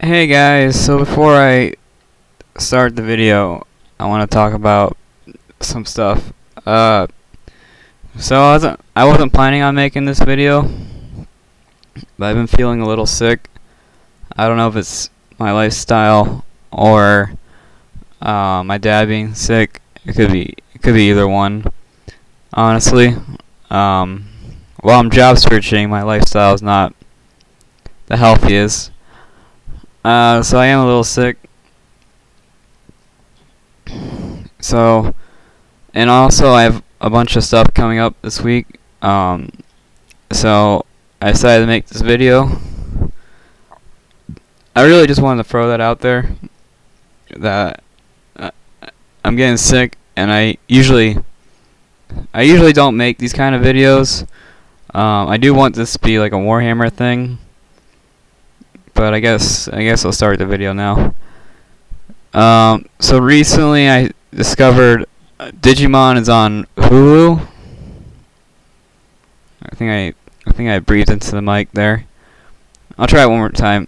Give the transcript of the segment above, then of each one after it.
Hey guys, so before I start the video, I want to talk about some stuff. So I wasn't planning on making this video, but I've been feeling a little sick. I don't know if it's my lifestyle or my dad being sick. It could be either one. Honestly, while I'm job searching, my lifestyle is not the healthiest. So I am a little sick. So, and also I have a bunch of stuff coming up this week. So I decided to make this video. I really just wanted to throw that out there that I'm getting sick, and I usually don't make these kind of videos. I do want this to be like a Warhammer thing, but I guess I'll start the video now. So recently I discovered Digimon is on Hulu. I think I breathed into the mic there. I'll try it one more time.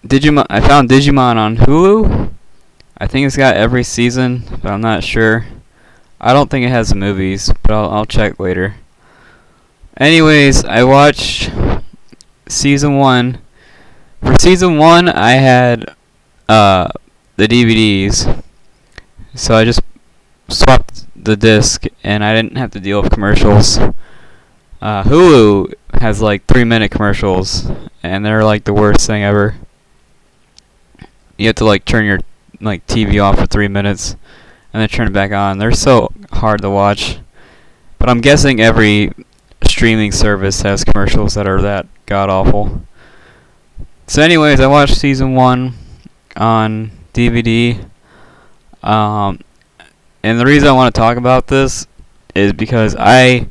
I found Digimon on Hulu. I think it's got every season, but I'm not sure. I don't think it has the movies, but I'll check later. Anyways, I watched season 1. For season 1, I had the DVDs, so I just swapped the disc, and I didn't have to deal with commercials. Hulu has like 3-minute commercials, and they're like the worst thing ever. You have to like turn your TV off for 3 minutes, and then turn it back on. They're so hard to watch. But I'm guessing every streaming service has commercials that are that god awful. So anyways, I watched season 1 on DVD. And the reason I want to talk about this is because I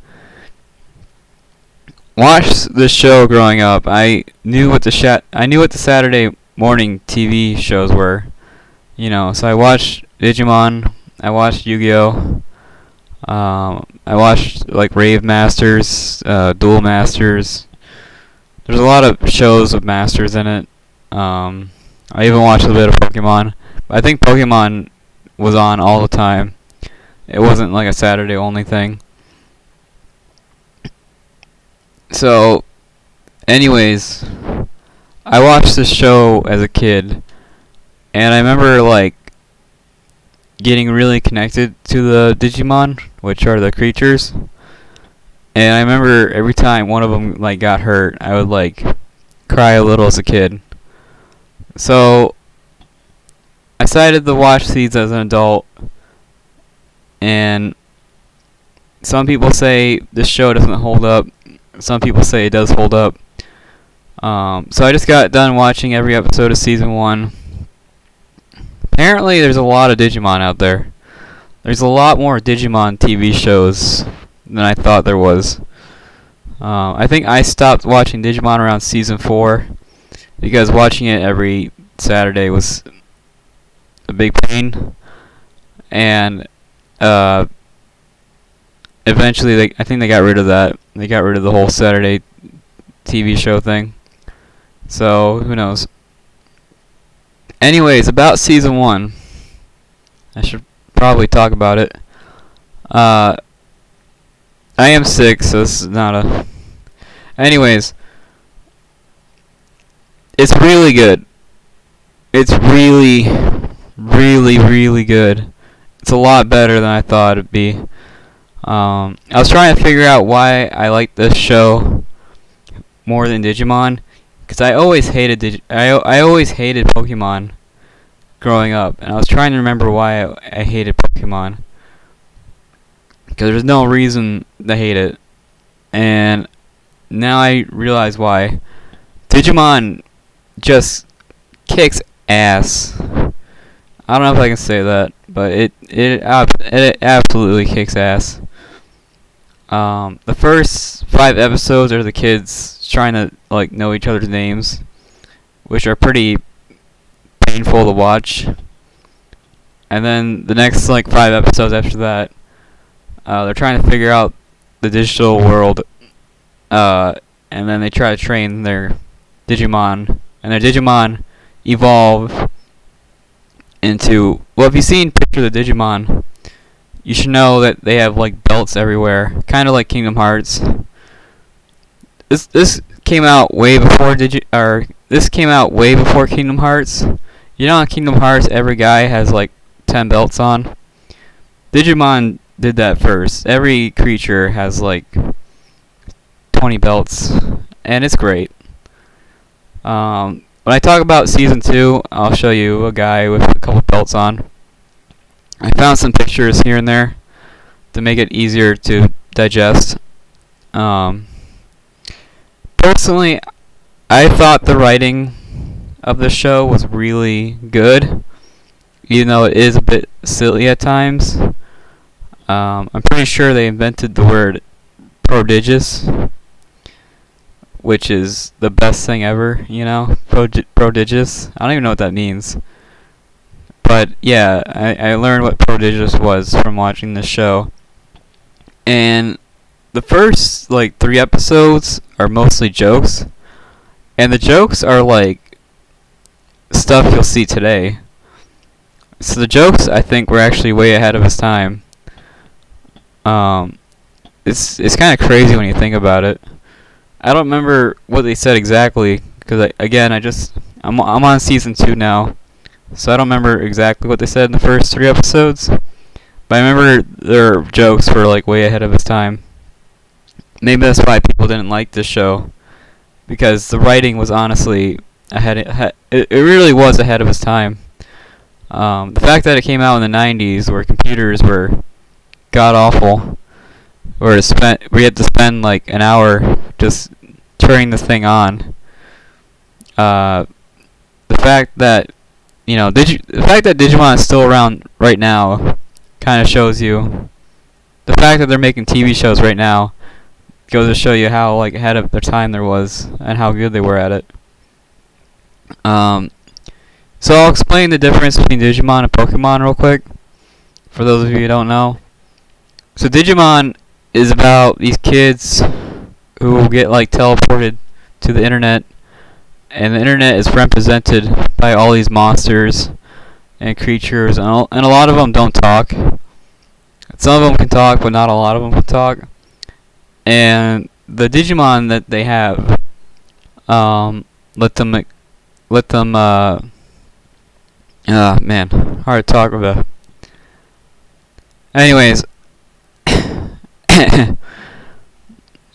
watched this show growing up. I knew what the Saturday morning TV shows were. So I watched Digimon, I watched Yu-Gi-Oh! I watched like Rave Masters, Duel Masters. There's a lot of shows with Masters in it. I even watched a bit of Pokemon. But I think Pokemon was on all the time. It wasn't like a Saturday only thing. So, anyways, I watched this show as a kid, and I remember like getting really connected to the Digimon, which are the creatures. And I remember every time one of them like got hurt, I would like cry a little as a kid. So I decided to watch these as an adult, and some people say this show doesn't hold up. Some people say it does hold up. So I just got done watching every episode of season 1. Apparently there's a lot of Digimon out there. There's a lot more Digimon TV shows than I thought there was. I think I stopped watching Digimon around season 4 because watching it every Saturday was a big pain. And eventually I think they got rid of that. They got rid of the whole Saturday TV show thing. So, who knows? Anyways, about season 1. I should probably talk about it. I am sick, so this is not a... Anyways, it's really good. It's really, really, really good. It's a lot better than I thought it'd be. I was trying to figure out why I like this show more than Digimon, because I always hated I always hated Pokemon growing up, and I was trying to remember why I hated Pokemon, because there's no reason to hate it, and now I realize why. Digimon just kicks ass. I don't know if I can say that, but it absolutely kicks ass. The first 5 episodes are the kids trying to like know each other's names, which are pretty painful to watch. And then the next like 5 episodes after that, they're trying to figure out the digital world, and then they try to train their Digimon, and their Digimon evolve into, well, if you've seen pictures of Digimon, you should know that they have like belts everywhere, kind of like Kingdom Hearts. This came out way before this came out way before Kingdom Hearts. You know, in Kingdom Hearts, every guy has like 10 belts on. Digimon did that first. Every creature has like 20 belts, and it's great. When I talk about Season 2, I'll show you a guy with a couple belts on. I found some pictures here and there to make it easier to digest. Personally, I thought the writing of the show was really good, even though it is a bit silly at times. I'm pretty sure they invented the word prodigious, which is the best thing ever, you know? Prodigious. I don't even know what that means. But yeah, I learned what prodigious was from watching this show. And the first like 3 episodes are mostly jokes. And the jokes are like stuff you'll see today. So the jokes, I think, were actually way ahead of its time. It's kind of crazy when you think about it. I don't remember what they said exactly, because I'm on season 2 now, so I don't remember exactly what they said in the first 3 episodes. But I remember their jokes were like way ahead of its time. Maybe that's why people didn't like this show, because the writing was honestly it really was ahead of its time. The fact that it came out in the 90s, where computers were god awful, where we had to spend like an hour just turning this thing on. The fact that the fact that Digimon is still around right now kind of shows you. The fact that they're making TV shows right now goes to show you how like ahead of their time there was and how good they were at it. So I'll explain the difference between Digimon and Pokemon real quick, for those of you who don't know. So Digimon is about these kids who get like teleported to the internet, and the internet is represented by all these monsters and creatures, and a lot of them don't talk. Some of them can talk, but not a lot of them can talk. And the Digimon that they have, man, hard to talk about. Anyways,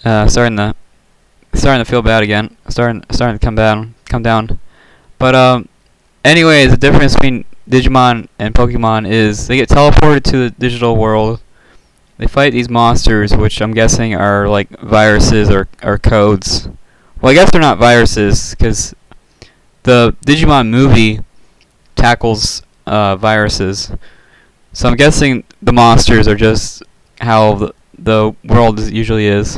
starting to feel bad again. Starting to come down. But anyways, the difference between Digimon and Pokemon is they get teleported to the digital world. They fight these monsters, which I'm guessing are like viruses or codes. Well, I guess they're not viruses, because the Digimon movie tackles viruses. So I'm guessing the monsters are just how the world usually is.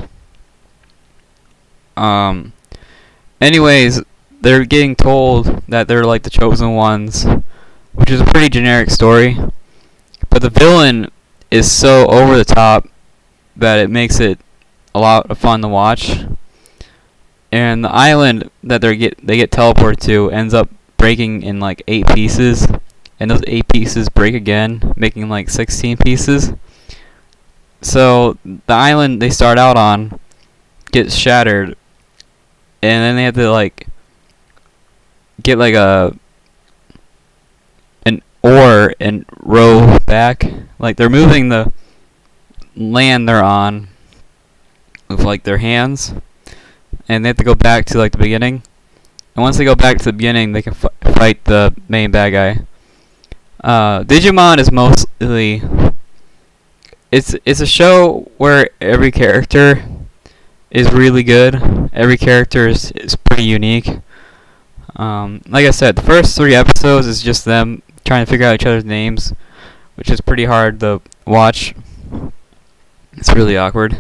Anyways, they're getting told that they're like the chosen ones, which is a pretty generic story. But the villain is so over the top that it makes it a lot of fun to watch. And the island that they get teleported to ends up breaking in like 8 pieces, and those 8 pieces break again, making like 16 pieces. So the island they start out on gets shattered, and then they have to like get like an oar and row back. Like they're moving the land they're on with like their hands, and they have to go back to like the beginning. And once they go back to the beginning, they can fight the main bad guy. Digimon is mostly it's a show where every character is really good. Every character is pretty unique. Like I said, the first 3 episodes is just them trying to figure out each other's names, which is pretty hard to watch. It's really awkward.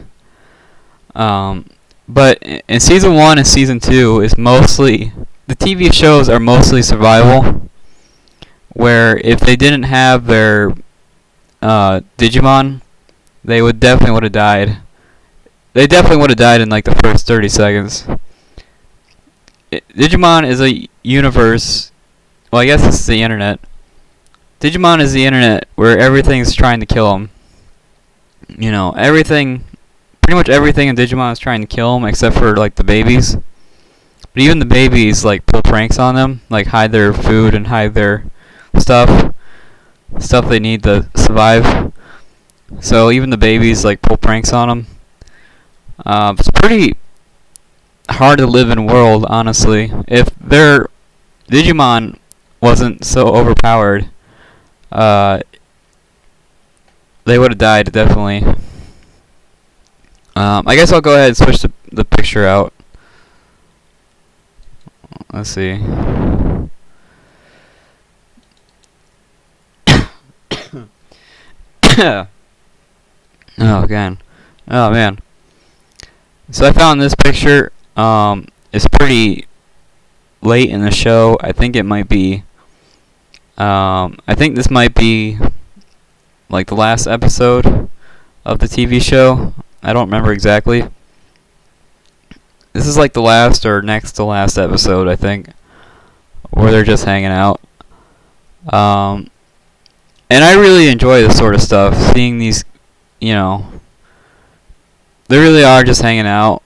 But in season 1 and season 2 is mostly, the TV shows are mostly survival, where if they didn't have their Digimon, they would definitely have died. They definitely would have died in like the first 30 seconds. Digimon is a universe. Well, I guess this is the internet. Digimon is the internet where everything's trying to kill him. You know, everything, pretty much everything in Digimon is trying to kill him except for like the babies. But even the babies like pull pranks on them, like hide their food and hide their stuff they need to survive. So even the babies like pull pranks on them. It's pretty hard to live in a world, honestly. If their Digimon wasn't so overpowered, they would have died, definitely. I guess I'll go ahead and switch the picture out. Let's see. Oh, again. Oh, man. So I found this picture. It's pretty late in the show. I think it might be... I think this might be like the last episode of the TV show. I don't remember exactly. This is like the last or next to last episode, I think, where they're just hanging out. And I really enjoy this sort of stuff, seeing these, you know, they really are just hanging out.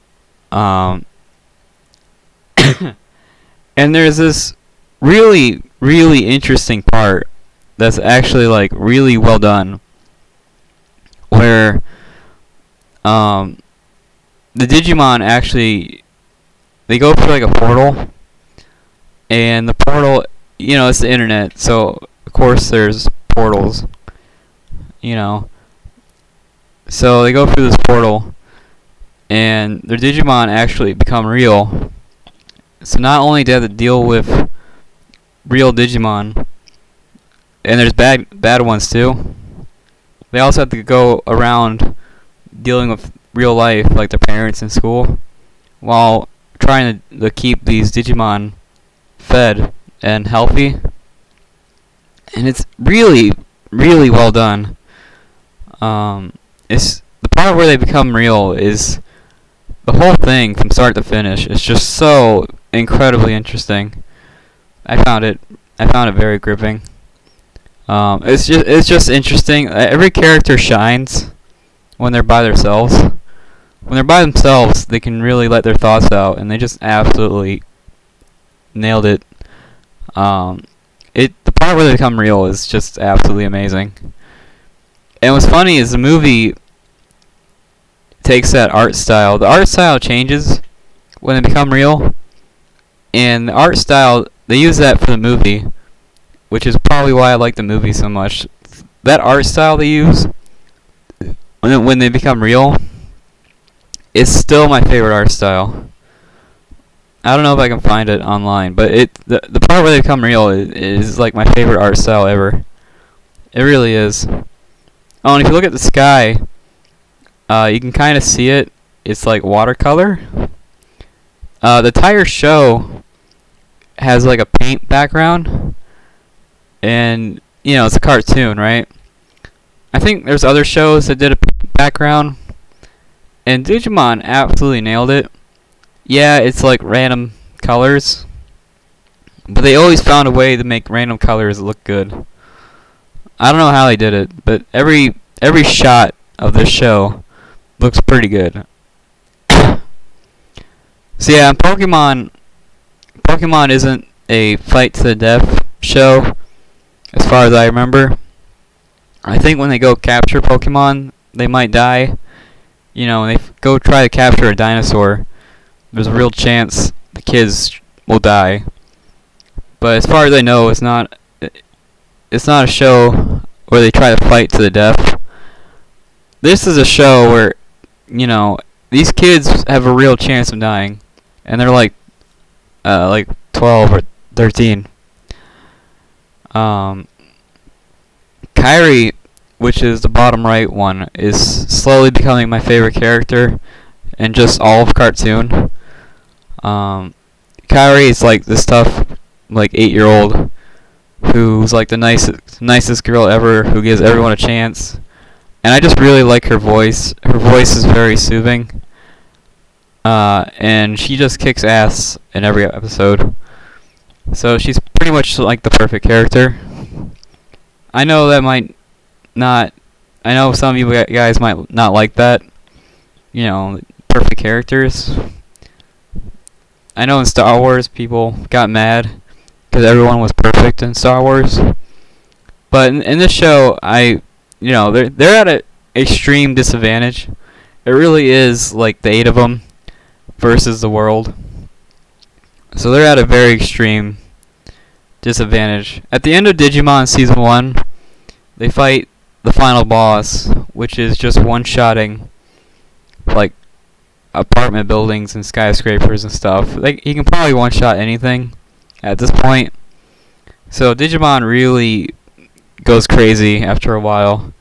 And there's this really, really interesting part that's actually like really well done, where the Digimon actually, they go through like a portal, and the portal, you know, it's the internet, so of course there's portals, you know. So they go through this portal, and their Digimon actually become real. So not only do they have to deal with real Digimon, and there's bad ones too, they also have to go around dealing with real life, like their parents in school, while trying to keep these Digimon fed and healthy. And it's really, really well done. It's the part where they become real is the whole thing from start to finish. It's just so incredibly interesting. I found it very gripping. It's just interesting. Every character shines when they're by themselves. When they're by themselves, they can really let their thoughts out, and they just absolutely nailed it. The part where they become real is just absolutely amazing. And what's funny is the movie takes that art style. The art style changes when they become real, and the art style, they use that for the movie, which is probably why I like the movie so much. That art style they use when they become real is still my favorite art style. I don't know if I can find it online, but the part where they become real is like my favorite art style ever. It really is. Oh, and if you look at the sky, you can kind of see it. It's like watercolor. The entire show has like a paint background, and you know, it's a cartoon, right? I think there's other shows that did a paint background, and Digimon absolutely nailed it. Yeah, it's like random colors, but they always found a way to make random colors look good. I don't know how they did it, but every shot of this show looks pretty good. So yeah, Pokemon isn't a fight to the death show, as far as I remember. I think when they go capture Pokemon, they might die. You know, when they go try to capture a dinosaur, there's a real chance the kids will die. But as far as I know, it's not a show where they try to fight to the death. This is a show where, you know, these kids have a real chance of dying, and they're like 12 or 13. Kairi, which is the bottom right one, is slowly becoming my favorite character in just all of cartoon. Kairi is like this tough, like 8-year-old who's like the nicest girl ever, who gives everyone a chance. And I just really like her voice. Her voice is very soothing. and she just kicks ass in every episode. So she's pretty much like the perfect character. I know that might not. I know some of you guys might not like that. You know, perfect characters. I know in Star Wars people got mad because everyone was perfect in Star Wars. But in this show, they're at an extreme disadvantage. It really is like the 8 of them versus the world. So they're at a very extreme disadvantage. At the end of Digimon Season 1, they fight the final boss, which is just one-shotting like apartment buildings and skyscrapers and stuff. Like, he can probably one-shot anything at this point. So Digimon really goes crazy after a while,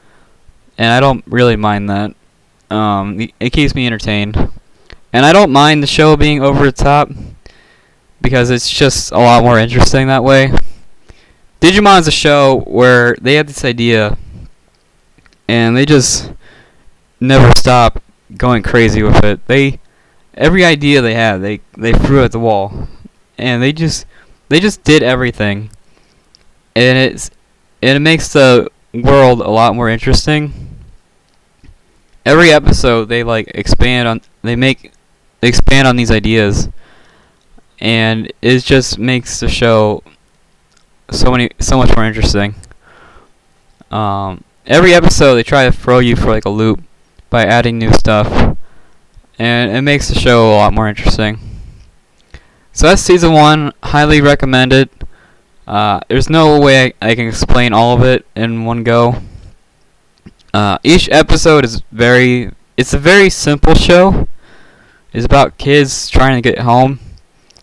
and I don't really mind that. It keeps me entertained, and I don't mind the show being over the top because it's just a lot more interesting that way. Digimon's a show where they had this idea, and they just never stop going crazy with it. Every idea they had, they threw at the wall, and they just did everything, and it makes the world a lot more interesting. Every episode they expand on these ideas, and it just makes the show so much more interesting. Every episode they try to throw you for like a loop by adding new stuff, and it makes the show a lot more interesting. So that's Season 1. Highly recommended. There's no way I can explain all of it in one go. Each episode is it's a very simple show. It's about kids trying to get home.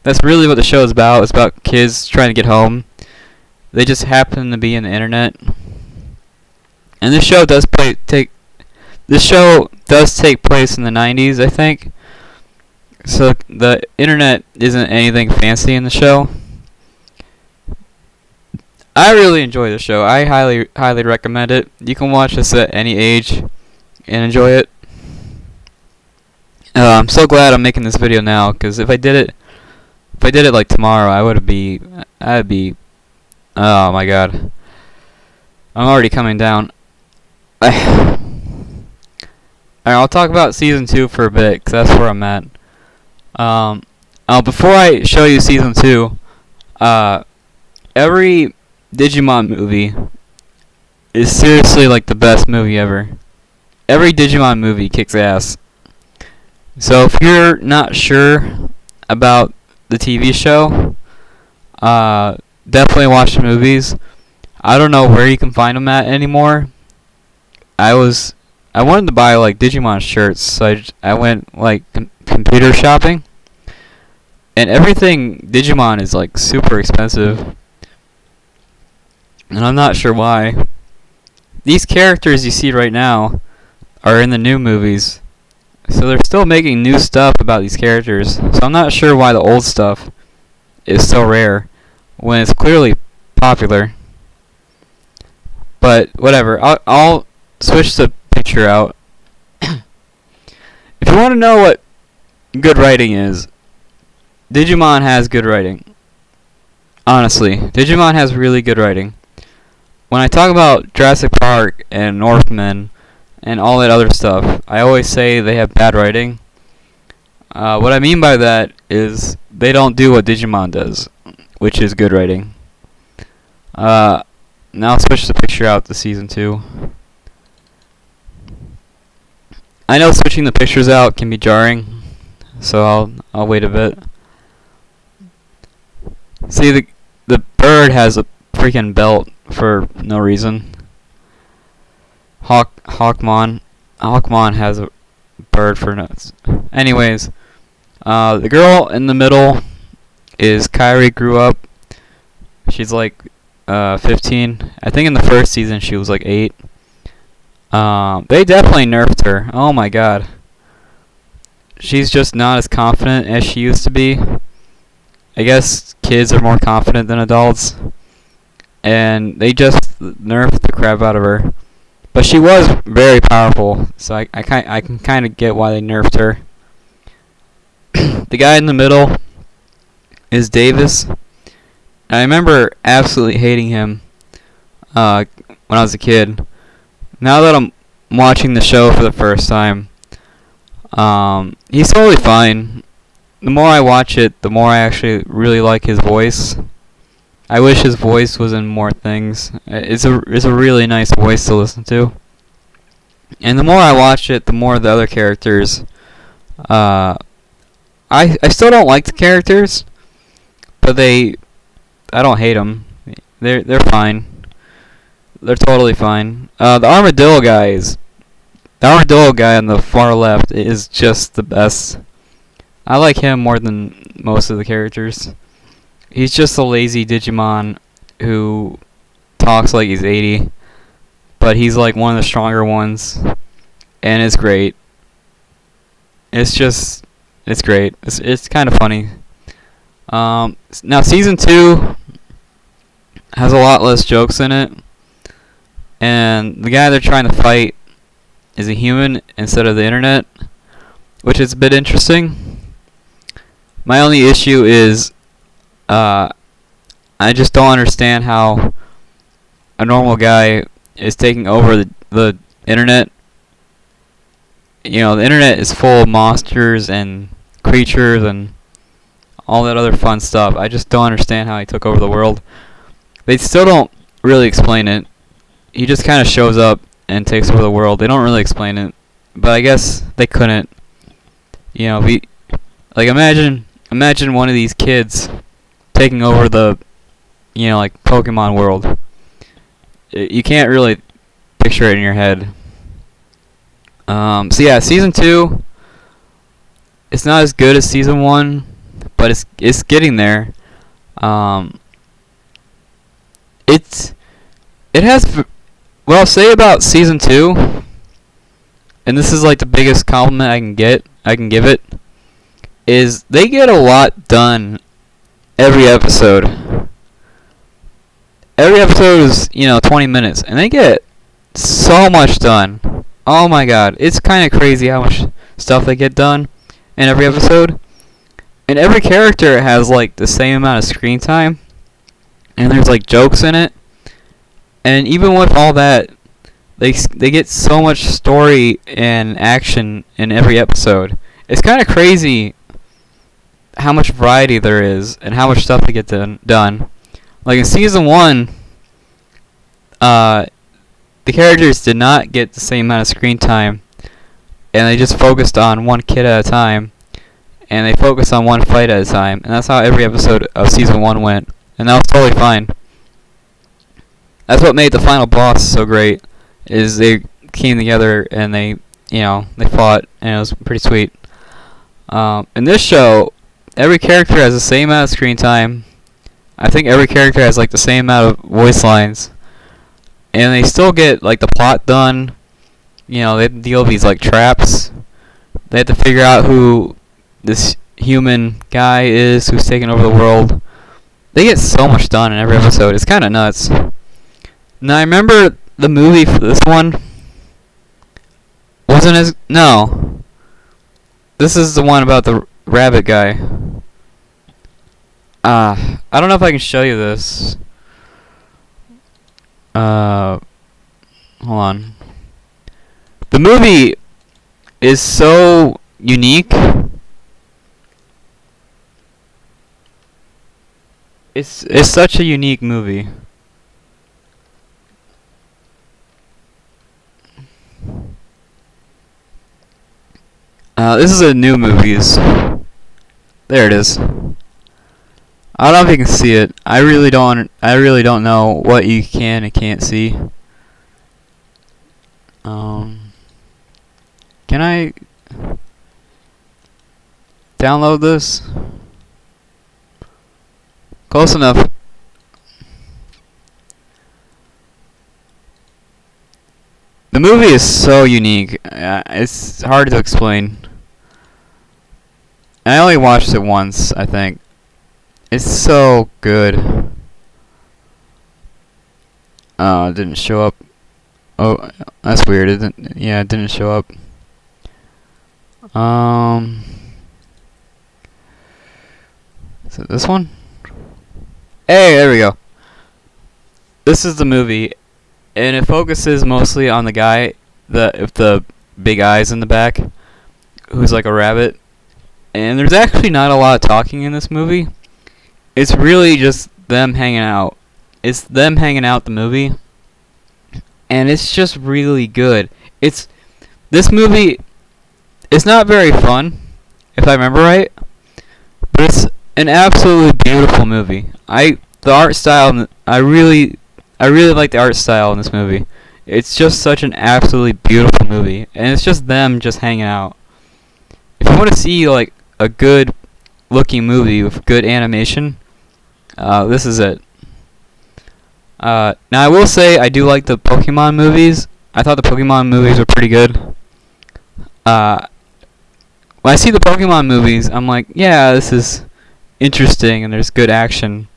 That's really what the show is about. It's about kids trying to get home. They just happen to be in the internet. And this show does take place in the 90s, I think. So the internet isn't anything fancy in the show. I really enjoy the show. I highly recommend it. You can watch this at any age and enjoy it. I'm so glad I'm making this video now, because if I did it like tomorrow, I'd be, oh my god, I'm already coming down. Alright, I'll talk about Season 2 for a bit, because that's where I'm at. Before I show you Season 2, every Digimon movie is seriously like the best movie ever. Every Digimon movie kicks ass. So if you're not sure about the TV show, definitely watch the movies. I don't know where you can find them at anymore. I wanted to buy like Digimon shirts, so I went like computer shopping, and everything Digimon is like super expensive. And I'm not sure why. These characters you see right now are in the new movies. So they're still making new stuff about these characters. So I'm not sure why the old stuff is so rare when it's clearly popular. But whatever. I'll switch the picture out. If you want to know what good writing is, Digimon has good writing. Honestly, Digimon has really good writing. When I talk about Jurassic Park and Northman and all that other stuff, I always say they have bad writing. What I mean by that is they don't do what Digimon does, which is good writing. Now I'll switch the picture out to Season 2. I know switching the pictures out can be jarring, so I'll wait a bit. See, the bird has a freaking belt for no reason. Hawkmon has a bird for no. Anyways, the girl in the middle is Kairi. Grew up. She's like 15. I think in the first season she was like 8. They definitely nerfed her. Oh my god. She's just not as confident as she used to be. I guess kids are more confident than adults. And they just nerfed the crap out of her. But she was very powerful, so I can kind of get why they nerfed her. The guy in the middle is Davis. I remember absolutely hating him when I was a kid. Now that I'm watching the show for the first time, he's totally fine. The more I watch it, the more I actually really like his voice. I wish his voice was in more things. It's a really nice voice to listen to. And the more I watch it, the more the other characters. I still don't like the characters, but I don't hate them. They're fine. They're totally fine. The armadillo guy on the far left is just the best. I like him more than most of the characters. He's just a lazy Digimon who talks like he's 80, but he's like one of the stronger ones, and it's great. It's great. It's kind of funny. Now season 2 has a lot less jokes in it, and the guy they're trying to fight is a human instead of the internet, which is a bit interesting. My only issue is I just don't understand how a normal guy is taking over the internet. You know, the internet is full of monsters and creatures and all that other fun stuff. I just don't understand how he took over the world. They still don't really explain it. He just kind of shows up and takes over the world. They don't really explain it, but I guess they couldn't. You know, like imagine one of these kids taking over the, like Pokemon world. You can't really picture it in your head. So yeah, season 2. It's not as good as season 1, but it's getting there. It has. What I'll say about season 2, and this is like the biggest compliment I can give it, is they get a lot done every episode. Every episode is, 20 minutes, and they get so much done. Oh my god, it's kind of crazy how much stuff they get done in every episode. And every character has like the same amount of screen time, and there's like jokes in it. And even with all that, they get so much story and action in every episode. It's kind of crazy how much variety there is and how much stuff they get done. Like in season 1, the characters did not get the same amount of screen time, and they just focused on one kid at a time, and they focused on one fight at a time, and that's how every episode of season 1 went, and that was totally fine. That's what made the final boss so great, is they came together and they fought, and it was pretty sweet. In this show, every character has the same amount of screen time. I think every character has like the same amount of voice lines, and they still get like the plot done. They have to deal with these like traps. They have to figure out who this human guy is who's taking over the world. They get so much done in every episode. It's kind of nuts. Now I remember the movie for this one wasn't as no. This is the one about the rabbit guy. I don't know if I can show you this. Hold on. The movie is so unique. It's such a unique movie. This is a new movies. There it is. I don't know if you can see it. I really don't know what you can and can't see. Can I download this? Close enough. The movie is so unique. It's hard to explain. I only watched it once, I think. It's so good. Oh, it didn't show up. Oh, that's weird. It didn't show up. Is it this one? Hey, there we go. This is the movie, and it focuses mostly on the guy with the big eyes in the back, who's like a rabbit. And there's actually not a lot of talking in this movie. It's really just them hanging out. It's them hanging out the movie, and it's just really good. This movie. It's not very fun, if I remember right, but it's an absolutely beautiful movie. The art style. I really like the art style in this movie. It's just such an absolutely beautiful movie, and it's just them just hanging out. If you want to see like a good looking movie with good animation, this is it. Now I will say I do like the Pokemon movies. I thought the Pokemon movies were pretty good. When I see the Pokemon movies, I'm like, yeah, this is interesting and there's good action,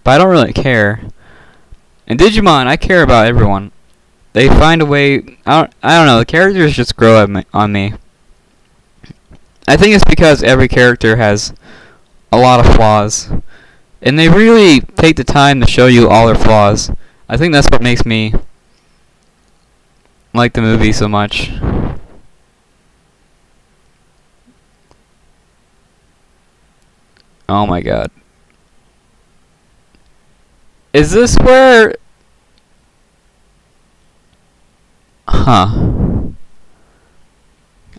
but I don't really care. In Digimon, I care about everyone. They find a way. I don't know. The characters just grow on me. I think it's because every character has a lot of flaws, and they really take the time to show you all their flaws. I think that's what makes me like the movie so much. Oh my god. Is this where... Huh.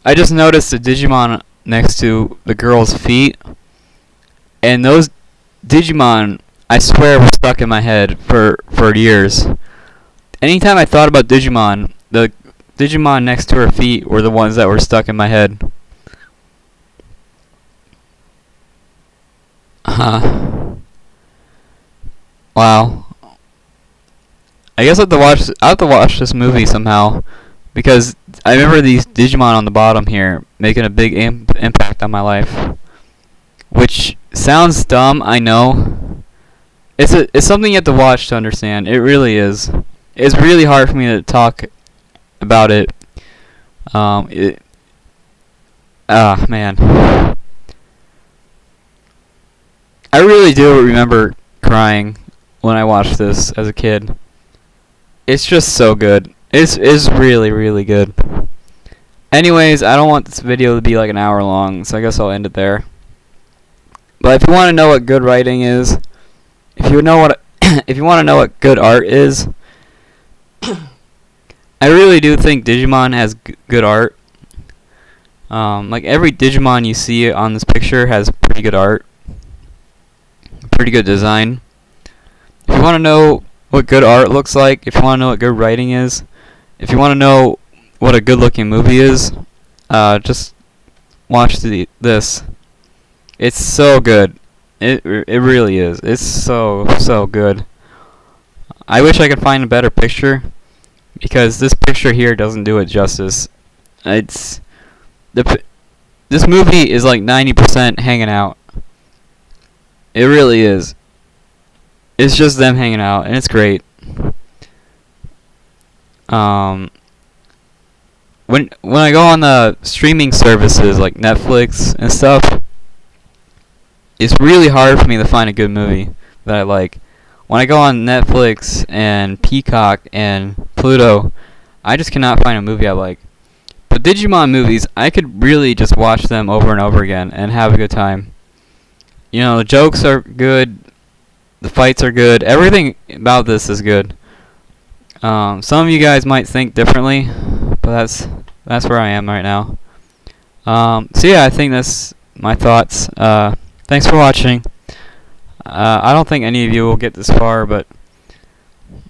I just noticed the Digimon next to the girl's feet. And those Digimon, I swear, were stuck in my head for years. Anytime I thought about Digimon, the Digimon next to her feet were the ones that were stuck in my head. Wow. I guess I have to watch this movie somehow, because I remember these Digimon on the bottom here making a big impact on my life. Which sounds dumb, I know. It's something you have to watch to understand. It really is. It's really hard for me to talk about it. Man. I really do remember crying when I watched this as a kid. It's just so good. It's really, really good. Anyways, I don't want this video to be like an hour long, so I guess I'll end it there. But if you want to know what good writing is, if you want to know what good art is, I really do think Digimon has good art. Like every Digimon you see on this picture has pretty good art. Pretty good design. If you want to know what good art looks like, if you want to know what good writing is, if you want to know what a good looking movie is, just watch this. It's so good. It really is. It's so good. I wish I could find a better picture, because this picture here doesn't do it justice. This movie is like 90% hanging out. It really is. It's just them hanging out, and it's great. When I go on the streaming services like Netflix and stuff, it's really hard for me to find a good movie that I like. When I go on Netflix and Peacock and Pluto, I just cannot find a movie I like. But Digimon movies, I could really just watch them over and over again and have a good time. You know, the jokes are good, the fights are good, everything about this is good. Some of you guys might think differently, but that's where I am right now. So yeah, I think that's my thoughts. Thanks for watching. I don't think any of you will get this far, but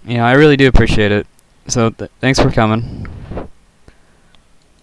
I really do appreciate it. So thanks for coming.